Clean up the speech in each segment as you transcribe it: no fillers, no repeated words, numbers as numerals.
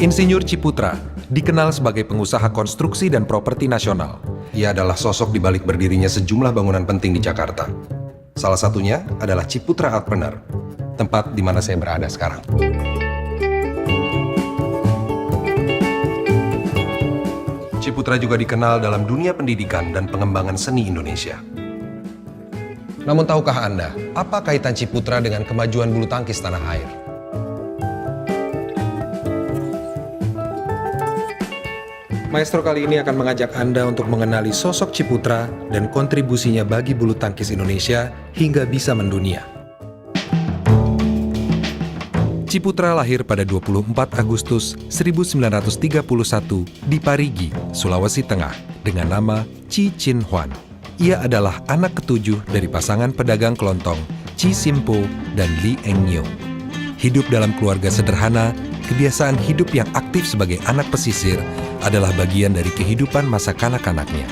Insinyur Ciputra dikenal sebagai pengusaha konstruksi dan properti nasional. Ia adalah sosok di balik berdirinya sejumlah bangunan penting di Jakarta. Salah satunya adalah Ciputra Artpreneur, tempat di mana saya berada sekarang. Ciputra juga dikenal dalam dunia pendidikan dan pengembangan seni Indonesia. Namun tahukah Anda, apa kaitan Ciputra dengan kemajuan bulu tangkis tanah air? Maestro kali ini akan mengajak Anda untuk mengenali sosok Ciputra dan kontribusinya bagi bulu tangkis Indonesia hingga bisa mendunia. Ciputra lahir pada 24 Agustus 1931 di Parigi, Sulawesi Tengah dengan nama Chi Chin Huan. Ia adalah anak ketujuh dari pasangan pedagang kelontong Chi Simpo dan Li Engnyo. Hidup dalam keluarga sederhana, kebiasaan hidup yang aktif sebagai anak pesisir adalah bagian dari kehidupan masa kanak-kanaknya.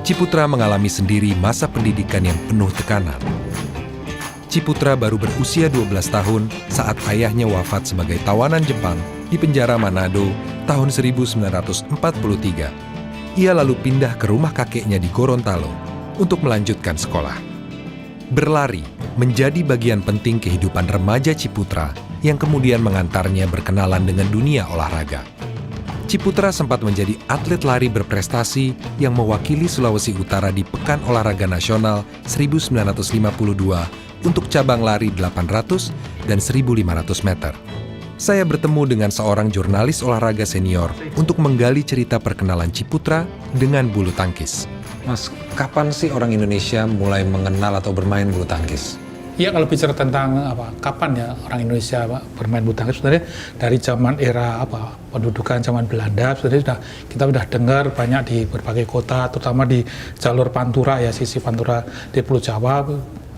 Ciputra mengalami sendiri masa pendidikan yang penuh tekanan. Ciputra baru berusia 12 tahun saat ayahnya wafat sebagai tawanan Jepang di penjara Manado tahun 1943. Ia lalu pindah ke rumah kakeknya di Gorontalo untuk melanjutkan sekolah. Berlari menjadi bagian penting kehidupan remaja Ciputra yang kemudian mengantarnya berkenalan dengan dunia olahraga. Ciputra sempat menjadi atlet lari berprestasi yang mewakili Sulawesi Utara di Pekan Olahraga Nasional 1952 untuk cabang lari 800 dan 1500 meter. Saya bertemu dengan seorang jurnalis olahraga senior untuk menggali cerita perkenalan Ciputra dengan bulu tangkis. Mas, kapan sih orang Indonesia mulai mengenal atau bermain bulu tangkis? Ya, kalau bicara tentang kapan ya orang Indonesia bermain bulu tangkis, sebenarnya dari zaman era pendudukan zaman Belanda sebenarnya kita sudah dengar banyak di berbagai kota, terutama di jalur Pantura ya, sisi Pantura di Pulau Jawa,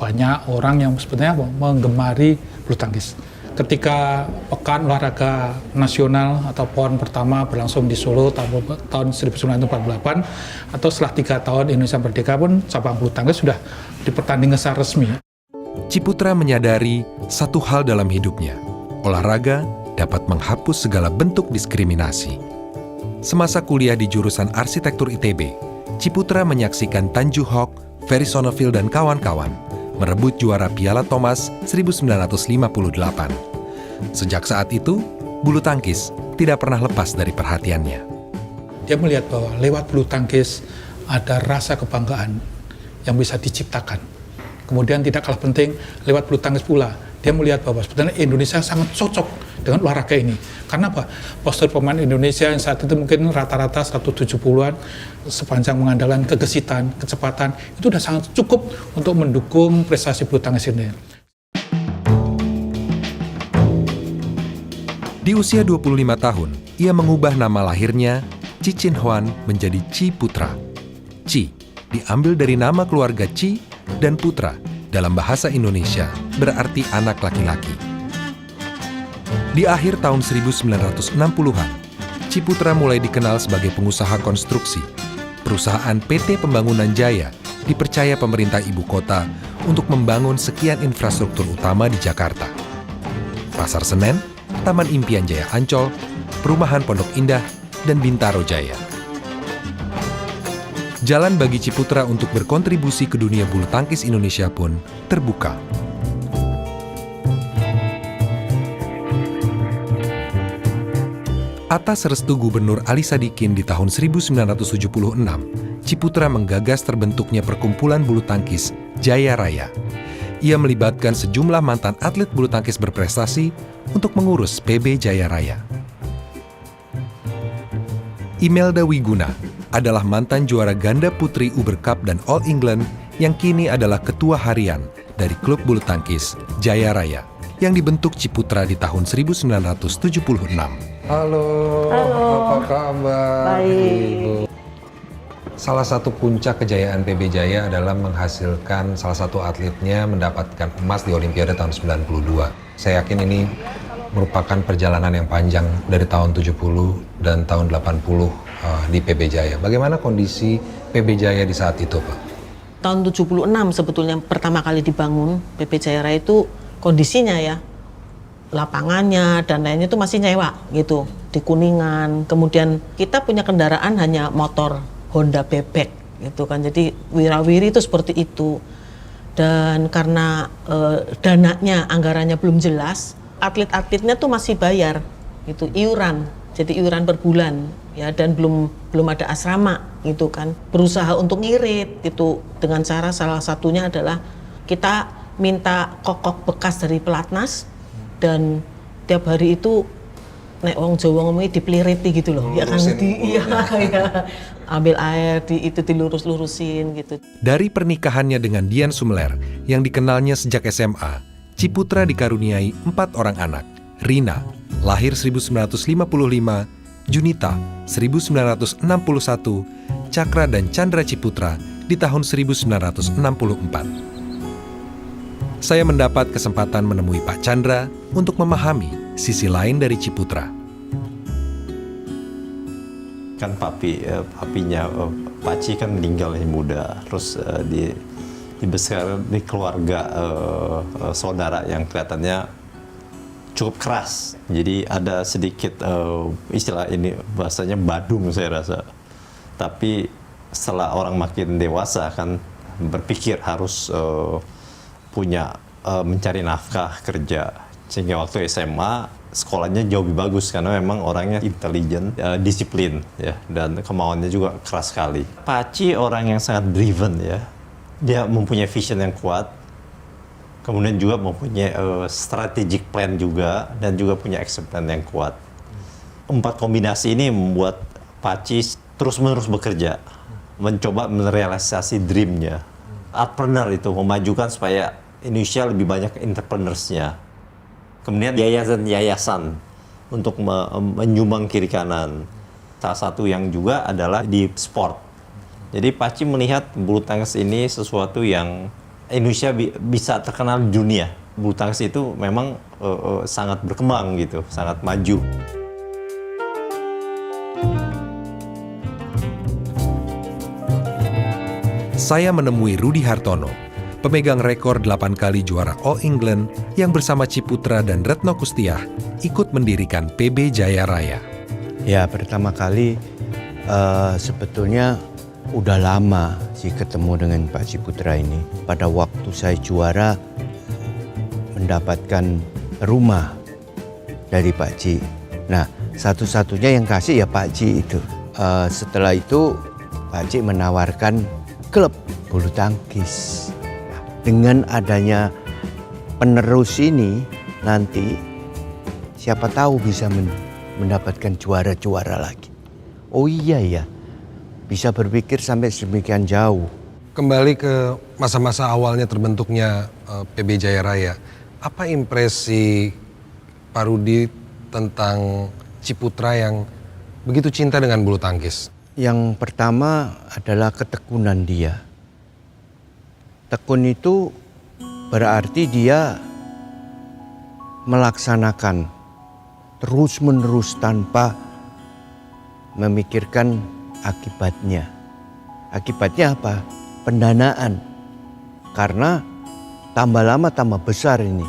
banyak orang yang sebenarnya menggemari bulu tangkis. Ketika Pekan Olahraga Nasional atau PON pertama berlangsung di Solo tahun 1948, atau setelah 3 tahun Indonesia merdeka pun cabang bulu tangkis sudah dipertandingkan secara resmi. Ciputra menyadari satu hal dalam hidupnya, olahraga dapat menghapus segala bentuk diskriminasi. Semasa kuliah di jurusan arsitektur ITB, Ciputra menyaksikan Tanju Hawk, Ferry Sonneville dan kawan-kawan merebut juara Piala Thomas 1958. Sejak saat itu, bulu tangkis tidak pernah lepas dari perhatiannya. Dia melihat bahwa lewat bulu tangkis ada rasa kebanggaan yang bisa diciptakan. Kemudian tidak kalah penting, lewat bulu tangkis pula, dia melihat bahwa sebenarnya Indonesia sangat cocok dengan olahraga ini. Karena apa? Postur pemain Indonesia yang saat itu mungkin rata-rata 170-an, sepanjang mengandalkan kegesitan, kecepatan, itu sudah sangat cukup untuk mendukung prestasi bulu tangkis ini. Di usia 25 tahun, ia mengubah nama lahirnya Chi Chin Huan menjadi Ciputra. Chi diambil dari nama keluarga Chi dan Putra dalam bahasa Indonesia berarti anak laki-laki. Di akhir tahun 1960-an, Ciputra mulai dikenal sebagai pengusaha konstruksi. Perusahaan PT Pembangunan Jaya dipercaya pemerintah ibu kota untuk membangun sekian infrastruktur utama di Jakarta. Pasar Senen, Taman Impian Jaya Ancol, Perumahan Pondok Indah, dan Bintaro Jaya. Jalan bagi Ciputra untuk berkontribusi ke dunia bulu tangkis Indonesia pun terbuka. Atas restu Gubernur Ali Sadikin di tahun 1976, Ciputra menggagas terbentuknya perkumpulan bulu tangkis Jaya Raya. Ia melibatkan sejumlah mantan atlet bulu tangkis berprestasi untuk mengurus PB Jaya Raya. Imelda Wiguna adalah mantan juara ganda putri Uber Cup dan All England yang kini adalah ketua harian dari klub bulu tangkis Jaya Raya yang dibentuk Ciputra di tahun 1976. Halo, apa kabar? Baik. Ibu? Salah satu puncak kejayaan PB Jaya adalah menghasilkan salah satu atletnya mendapatkan emas di Olimpiade tahun 92. Saya yakin ini merupakan perjalanan yang panjang dari tahun 70 dan tahun 80 di PB Jaya. Bagaimana kondisi PB Jaya di saat itu, Pak? Tahun 76 sebetulnya pertama kali dibangun PB Jaya Raya itu kondisinya ya lapangannya dan lainnya itu masih nyewa gitu di Kuningan. Kemudian kita punya kendaraan hanya motor Honda bebek gitu kan. Jadi wirawiri itu seperti itu. Dan karena dananya, anggarannya belum jelas, atlet-atletnya tuh masih bayar gitu, iuran. Jadi iuran per bulan ya, dan belum ada asrama gitu kan. Berusaha untuk ngirit gitu dengan cara salah satunya adalah kita minta kokok bekas dari pelatnas dan tiap hari itu nek wong Jawa ngomongnya dipeliriti gitu loh. Ya kan iya, ambil air itu dilurus-lurusin gitu. Dari pernikahannya dengan Dian Sumler yang dikenalnya sejak SMA, Ciputra dikaruniai 4 orang anak. Rina, lahir 1955, Junita, 1961, Cakra dan Chandra Ciputra di tahun 1964. Saya mendapat kesempatan menemui Pak Chandra untuk memahami sisi lain dari Ciputra. Kan papinya Paci kan meninggal yang muda, terus dibesarkan di keluarga saudara yang kelihatannya cukup keras. Jadi ada sedikit istilah ini bahasanya badung saya rasa. Tapi setelah orang makin dewasa kan berpikir harus punya mencari nafkah kerja, sehingga waktu SMA sekolahnya jauh lebih bagus karena memang orangnya intelijen, disiplin ya, dan kemauannya juga keras sekali. Paci orang yang sangat driven ya, dia mempunyai vision yang kuat, kemudian juga mempunyai strategic plan juga, dan juga punya action plan yang kuat. 4 kombinasi ini membuat Paci terus-menerus bekerja, mencoba merealisasi dream-nya. Entrepreneur itu memajukan supaya Indonesia lebih banyak entrepreneurs-nya. Kemudian yayasan-yayasan untuk menyumbang kiri kanan. Salah satu yang juga adalah di sport. Jadi Paci melihat bulu tangkis ini sesuatu yang Indonesia bisa terkenal di dunia. Bulu tangkis itu memang sangat berkembang gitu, sangat maju. Saya menemui Rudi Hartono, pemegang rekor 8 kali juara All England yang bersama Ciputra dan Retno Kustiah ikut mendirikan PB Jaya Raya. Ya, pertama kali sebetulnya udah lama sih ketemu dengan Pak Ciputra ini. Pada waktu saya juara mendapatkan rumah dari Pak Ci. Nah, satu-satunya yang kasih ya Pak Ci itu. Setelah itu Pak Ci menawarkan klub bulu tangkis. Dengan adanya penerus ini nanti siapa tahu bisa mendapatkan juara-juara lagi. Oh iya ya, bisa berpikir sampai sedemikian jauh. Kembali ke masa-masa awalnya terbentuknya PB Jaya Raya. Apa impresi Pak Rudi tentang Ciputra yang begitu cinta dengan bulu tangkis? Yang pertama adalah ketekunan dia. Tekun itu berarti dia melaksanakan terus-menerus tanpa memikirkan akibatnya. Akibatnya apa? Pendanaan. Karena tambah lama tambah besar ini.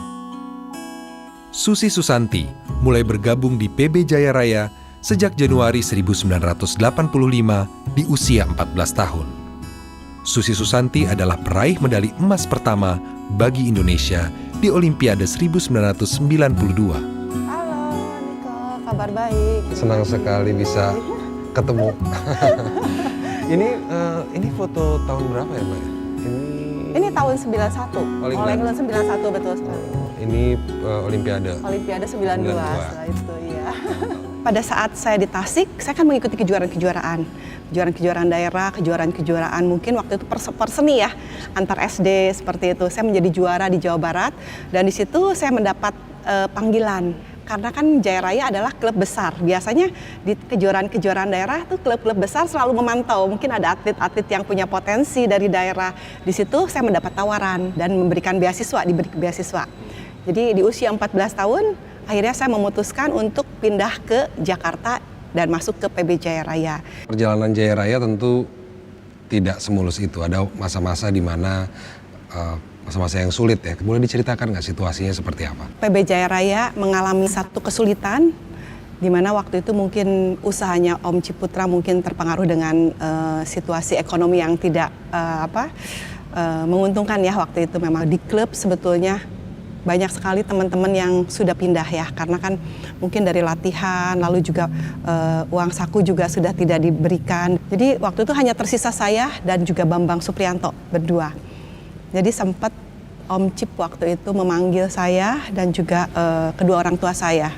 Susi Susanti mulai bergabung di PB Jaya Raya sejak Januari 1985 di usia 14 tahun. Susi Susanti adalah peraih medali emas pertama bagi Indonesia di Olimpiade 1992. Halo Niko, kabar baik. Senang sekali bisa ketemu. Ini foto tahun berapa ya, Mbak? Ini tahun 91. All England 91 betul sekali. Ini Olimpiade. Olimpiade 92 setelah itu ya. Pada saat saya di Tasik, saya kan mengikuti kejuaraan-kejuaraan daerah, kejuaraan-kejuaraan mungkin waktu itu per seni ya, antar SD seperti itu. Saya menjadi juara di Jawa Barat dan di situ saya mendapat panggilan. Karena kan Jaya Raya adalah klub besar. Biasanya di kejuaraan-kejuaraan daerah tuh klub-klub besar selalu memantau. Mungkin ada atlet-atlet yang punya potensi dari daerah. Di situ saya mendapat tawaran dan memberikan beasiswa, diberi beasiswa. Jadi di usia 14 tahun, akhirnya saya memutuskan untuk pindah ke Jakarta dan masuk ke PB Jaya Raya. Perjalanan Jaya Raya tentu tidak semulus itu. Ada masa-masa di mana masa-masa yang sulit ya. Boleh diceritakan nggak situasinya seperti apa? PB Jaya Raya mengalami satu kesulitan di mana waktu itu mungkin usahanya Om Ciputra mungkin terpengaruh dengan situasi ekonomi yang tidak menguntungkan ya waktu itu. Memang di klub sebetulnya banyak sekali teman-teman yang sudah pindah ya, karena kan mungkin dari latihan, lalu juga uang saku juga sudah tidak diberikan. Jadi waktu itu hanya tersisa saya dan juga Bambang Supriyanto berdua. Jadi sempat Om Cip waktu itu memanggil saya dan juga kedua orang tua saya.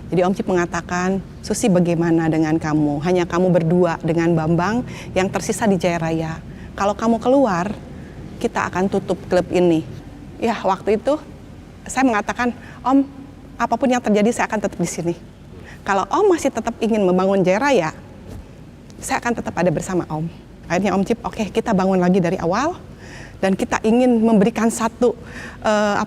Jadi Om Cip mengatakan, Susi bagaimana dengan kamu? Hanya kamu berdua dengan Bambang yang tersisa di Jaya Raya. Kalau kamu keluar, kita akan tutup klub ini. Ya waktu itu saya mengatakan, Om, apapun yang terjadi saya akan tetap di sini. Kalau Om masih tetap ingin membangun Jaya Raya, saya akan tetap ada bersama Om. Akhirnya Om Cip, oke, kita bangun lagi dari awal. Dan kita ingin memberikan satu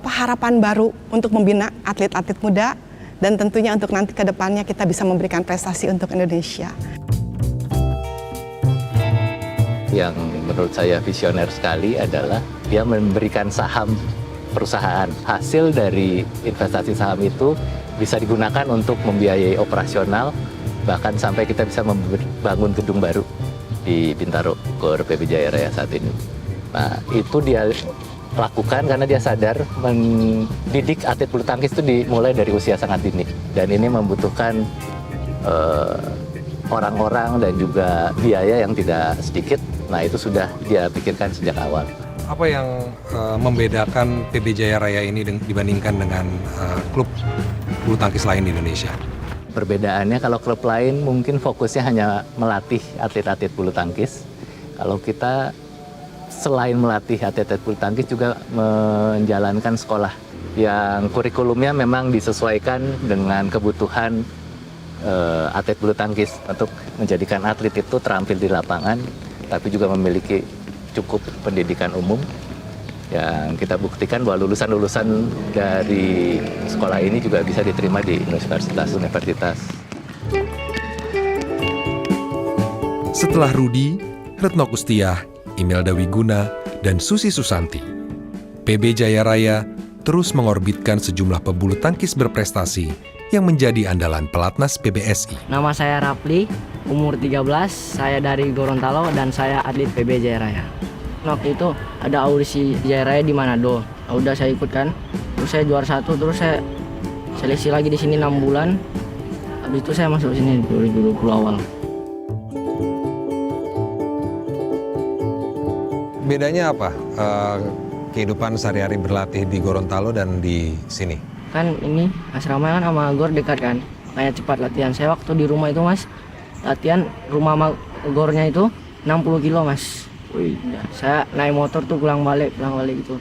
harapan baru untuk membina atlet-atlet muda. Dan tentunya untuk nanti ke depannya kita bisa memberikan prestasi untuk Indonesia. Yang menurut saya visioner sekali adalah dia memberikan saham perusahaan. Hasil dari investasi saham itu bisa digunakan untuk membiayai operasional, bahkan sampai kita bisa membangun gedung baru di Bintaro, Gor PB Jaya Raya saat ini. Nah, itu dia lakukan karena dia sadar mendidik atlet bulu tangkis itu dimulai dari usia sangat dini. Dan ini membutuhkan orang-orang dan juga biaya yang tidak sedikit. Nah, itu sudah dia pikirkan sejak awal. Apa yang membedakan PB Jaya Raya ini dibandingkan dengan klub bulu tangkis lain di Indonesia? Perbedaannya kalau klub lain mungkin fokusnya hanya melatih atlet-atlet bulu tangkis. Kalau kita selain melatih atlet-atlet bulu tangkis juga menjalankan sekolah yang kurikulumnya memang disesuaikan dengan kebutuhan atlet bulu tangkis untuk menjadikan atlet itu terampil di lapangan, tapi juga memiliki cukup pendidikan umum yang kita buktikan bahwa lulusan-lulusan dari sekolah ini juga bisa diterima di universitas-universitas. Setelah Rudi, Retno Kustiah, Imelda Wiguna, dan Susi Susanti, PB Jaya Raya terus mengorbitkan sejumlah pebulu tangkis berprestasi yang menjadi andalan pelatnas PBSI. Nama saya Rapli, umur 13, saya dari Gorontalo dan saya atlet PB Jaya Raya. Waktu itu ada audisi Jaya Raya di Manado. Udah saya ikut kan, terus saya juara 1, terus saya seleksi lagi di sini 6 bulan. Habis itu saya masuk sini 2020 awal. Bedanya apa kehidupan sehari-hari berlatih di Gorontalo dan di sini? Kan ini asrama kan sama gor dekat kan, kayak cepat latihan. Saya waktu di rumah itu mas, latihan rumah sama gornya itu 60 kilo mas. Ya, saya naik motor tuh pulang balik gitu.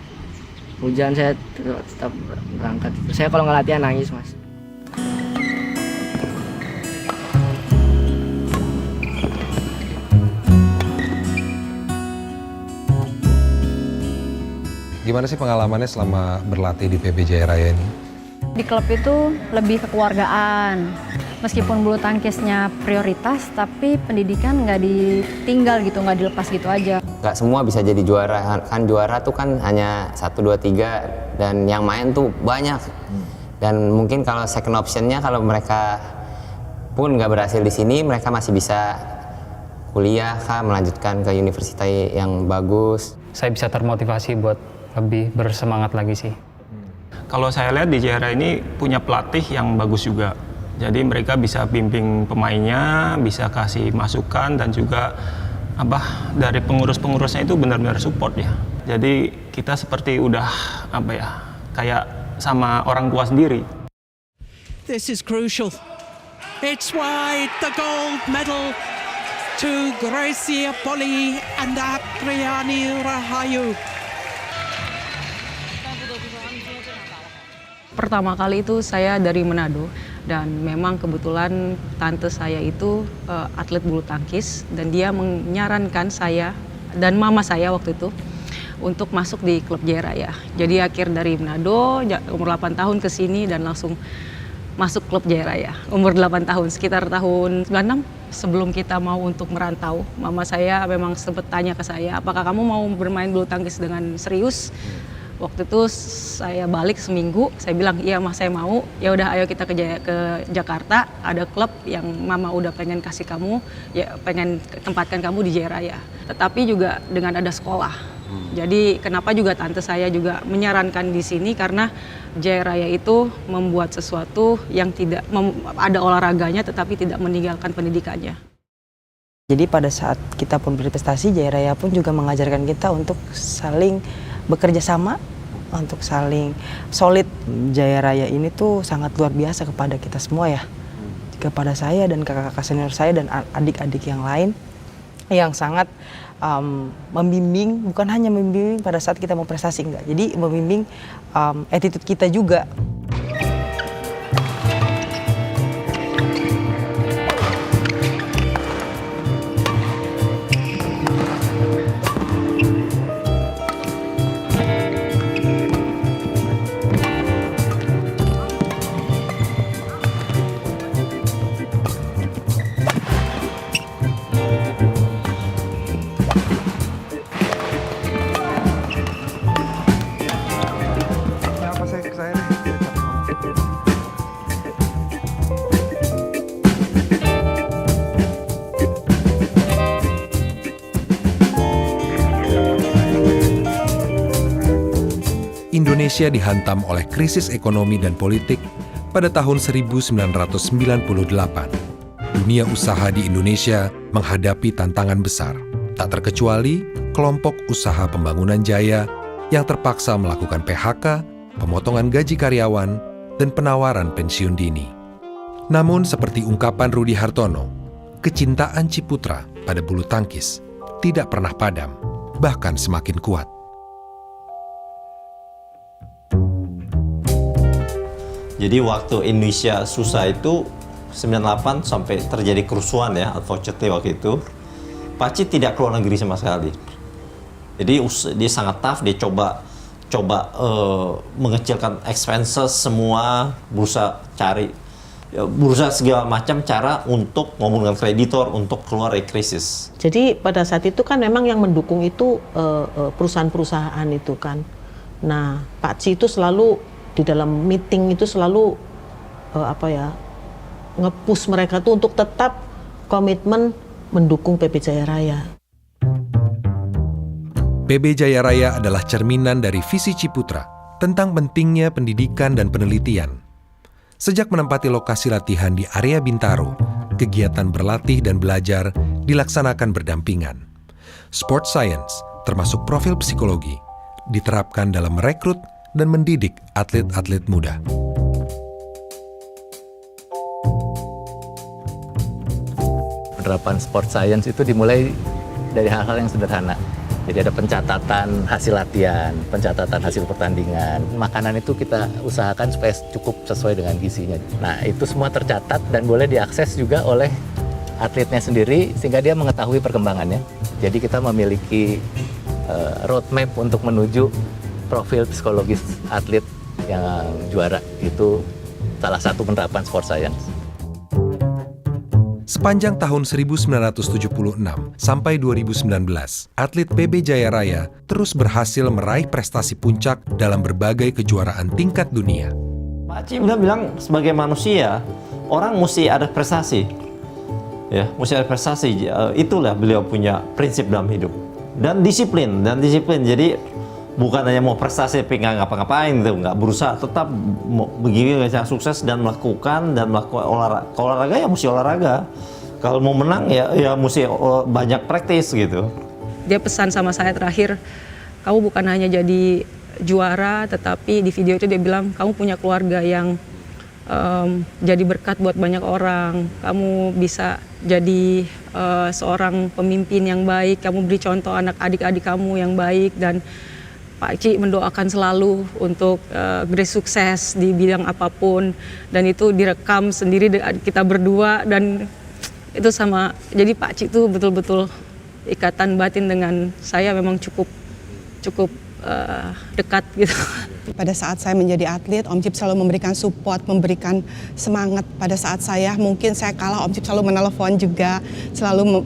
Hujan saya tetap berangkat. Saya kalau nggak latihan nangis mas. Gimana sih pengalamannya selama berlatih di PB Jaya Raya ini? Di klub itu lebih kekeluargaan. Meskipun bulu tangkisnya prioritas, tapi pendidikan nggak ditinggal gitu, nggak dilepas gitu aja. Nggak semua bisa jadi juara, kan juara tuh kan hanya 1, 2, 3, dan yang main tuh banyak. Dan mungkin kalau second optionnya, kalau mereka pun nggak berhasil di sini, mereka masih bisa kuliah, melanjutkan ke universitas yang bagus. Saya bisa termotivasi buat lebih bersemangat lagi sih. Kalau saya lihat di Jaya Raya ini punya pelatih yang bagus juga. Jadi mereka bisa bimbing pemainnya, bisa kasih masukan, dan juga dari pengurus-pengurusnya itu benar-benar support ya. Jadi kita seperti udah kayak sama orang tua sendiri. This is crucial. It's wide, the gold medal to Gracia Poli and Apriani Rahayu. Pertama kali itu saya dari Manado, dan memang kebetulan tante saya itu atlet bulu tangkis, dan dia menyarankan saya dan mama saya waktu itu untuk masuk di klub Jaya Raya. Jadi akhir dari Manado, umur 8 tahun ke sini dan langsung masuk klub Jaya Raya. Umur 8 tahun, sekitar tahun 96 sebelum kita mau untuk merantau. Mama saya memang sempat tanya ke saya, apakah kamu mau bermain bulu tangkis dengan serius? Waktu itu saya balik seminggu, saya bilang iya mah saya mau, ya udah ayo kita ke Jakarta, ada klub yang mama udah pengen kasih kamu, ya pengen tempatkan kamu di Jaya Raya. Tetapi juga dengan ada sekolah. Jadi kenapa juga tante saya juga menyarankan di sini karena Jaya Raya itu membuat sesuatu yang tidak ada olahraganya tetapi tidak meninggalkan pendidikannya. Jadi pada saat kita pun berprestasi, Jaya Raya pun juga mengajarkan kita untuk saling bekerja sama, untuk saling solid. Jaya Raya ini tuh sangat luar biasa kepada kita semua ya. Kepada saya dan kakak-kakak senior saya dan adik-adik yang lain yang sangat membimbing, bukan hanya membimbing pada saat kita mau prestasi, enggak. Jadi membimbing attitude kita juga. Indonesia dihantam oleh krisis ekonomi dan politik pada tahun 1998. Dunia usaha di Indonesia menghadapi tantangan besar, tak terkecuali kelompok usaha pembangunan jaya yang terpaksa melakukan PHK, pemotongan gaji karyawan, dan penawaran pensiun dini. Namun seperti ungkapan Rudi Hartono, kecintaan Ciputra pada bulu tangkis tidak pernah padam, bahkan semakin kuat. Jadi waktu Indonesia susah itu 98 sampai terjadi kerusuhan ya, unfortunately waktu itu. Paci tidak keluar negeri sama sekali. Jadi dia sangat tough, dia coba mengecilkan expenses semua, berusaha segala macam cara untuk ngomong dengan kreditor untuk keluar dari krisis. Jadi pada saat itu kan memang yang mendukung itu perusahaan-perusahaan itu kan. Nah, Pak Ci itu selalu di dalam meeting itu selalu nge-push mereka tuh untuk tetap komitmen mendukung PB Jaya Raya. PB Jaya Raya adalah cerminan dari visi Ciputra tentang pentingnya pendidikan dan penelitian. Sejak menempati lokasi latihan di area Bintaro, kegiatan berlatih dan belajar dilaksanakan berdampingan. Sport science, termasuk profil psikologi, diterapkan dalam merekrut dan mendidik atlet-atlet muda. Penerapan sport science itu dimulai dari hal-hal yang sederhana. Jadi ada pencatatan hasil latihan, pencatatan hasil pertandingan. Makanan itu kita usahakan supaya cukup sesuai dengan gizinya. Nah, itu semua tercatat dan boleh diakses juga oleh atletnya sendiri sehingga dia mengetahui perkembangannya. Jadi kita memiliki roadmap untuk menuju profil psikologis atlet yang juara. Itu salah satu penerapan sport science. Sepanjang tahun 1976 sampai 2019, atlet PB Jaya Raya terus berhasil meraih prestasi puncak dalam berbagai kejuaraan tingkat dunia. Pak Ci udah bilang sebagai manusia, orang mesti ada prestasi. Ya, mesti ada prestasi. Itulah beliau punya prinsip dalam hidup. Dan disiplin. Jadi bukan hanya mau prestasi tapi nggak ngapa-ngapain tuh, nggak berusaha, tetap begini bisa sukses dan melakukan olahraga ya mesti olahraga. Kalau mau menang ya mesti banyak praktis gitu. Dia pesan sama saya terakhir, kamu bukan hanya jadi juara, tetapi di video itu dia bilang kamu punya keluarga yang jadi berkat buat banyak orang. Kamu bisa jadi seorang pemimpin yang baik, kamu beri contoh adik-adik kamu yang baik, dan Pak Ci mendoakan selalu untuk Grace sukses di bidang apapun, dan itu direkam sendiri kita berdua, dan itu sama. Jadi Pak Ci itu betul-betul ikatan batin dengan saya memang cukup dekat gitu. Pada saat saya menjadi atlet, Om Cip selalu memberikan support, memberikan semangat. Pada saat mungkin saya kalah, Om Cip selalu menelepon juga, selalu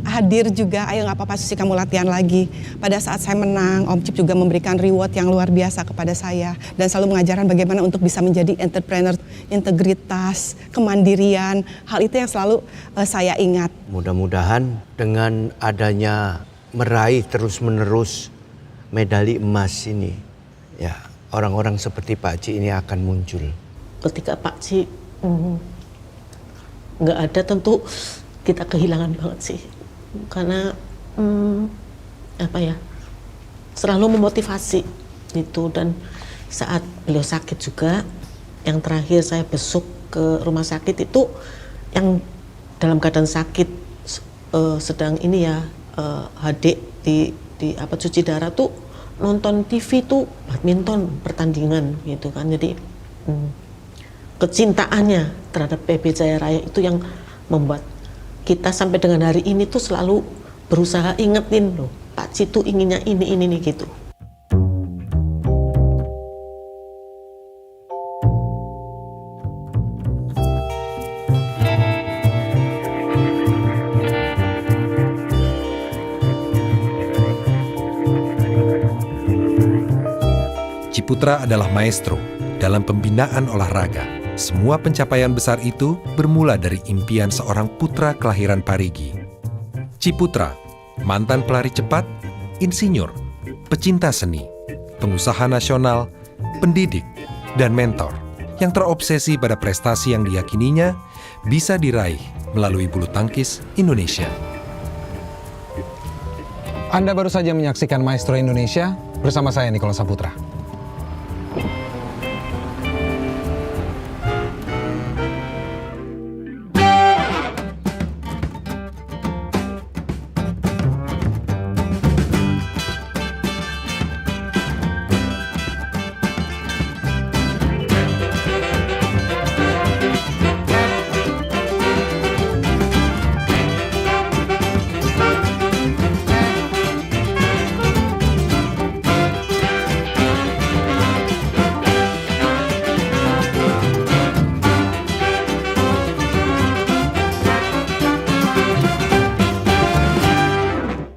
hadir juga, ayo nggak apa-apa Susi kamu latihan lagi. Pada saat saya menang, Om Cip juga memberikan reward yang luar biasa kepada saya dan selalu mengajarkan bagaimana untuk bisa menjadi entrepreneur, integritas, kemandirian, hal itu yang selalu saya ingat. Mudah-mudahan dengan adanya meraih terus-menerus medali emas ini, ya orang-orang seperti Pak Ci ini akan muncul. Ketika Pak Ci nggak ada, tentu kita kehilangan banget sih, karena selalu memotivasi gitu. Dan saat beliau sakit juga, yang terakhir saya besuk ke rumah sakit itu yang dalam keadaan sakit sedang ini ya, HD di cuci darah tuh nonton TV tuh badminton pertandingan gitu kan. Jadi kecintaannya terhadap PB Jaya Raya itu yang membuat kita sampai dengan hari ini tuh selalu berusaha ingetin loh, Pak Ci tuh inginnya ini gitu. Ciputra adalah maestro dalam pembinaan olahraga. Semua pencapaian besar itu bermula dari impian seorang putra kelahiran Parigi. Ciputra, mantan pelari cepat, insinyur, pecinta seni, pengusaha nasional, pendidik, dan mentor yang terobsesi pada prestasi yang diyakininya bisa diraih melalui bulu tangkis Indonesia. Anda baru saja menyaksikan Maestro Indonesia bersama saya Nicholas Saputra.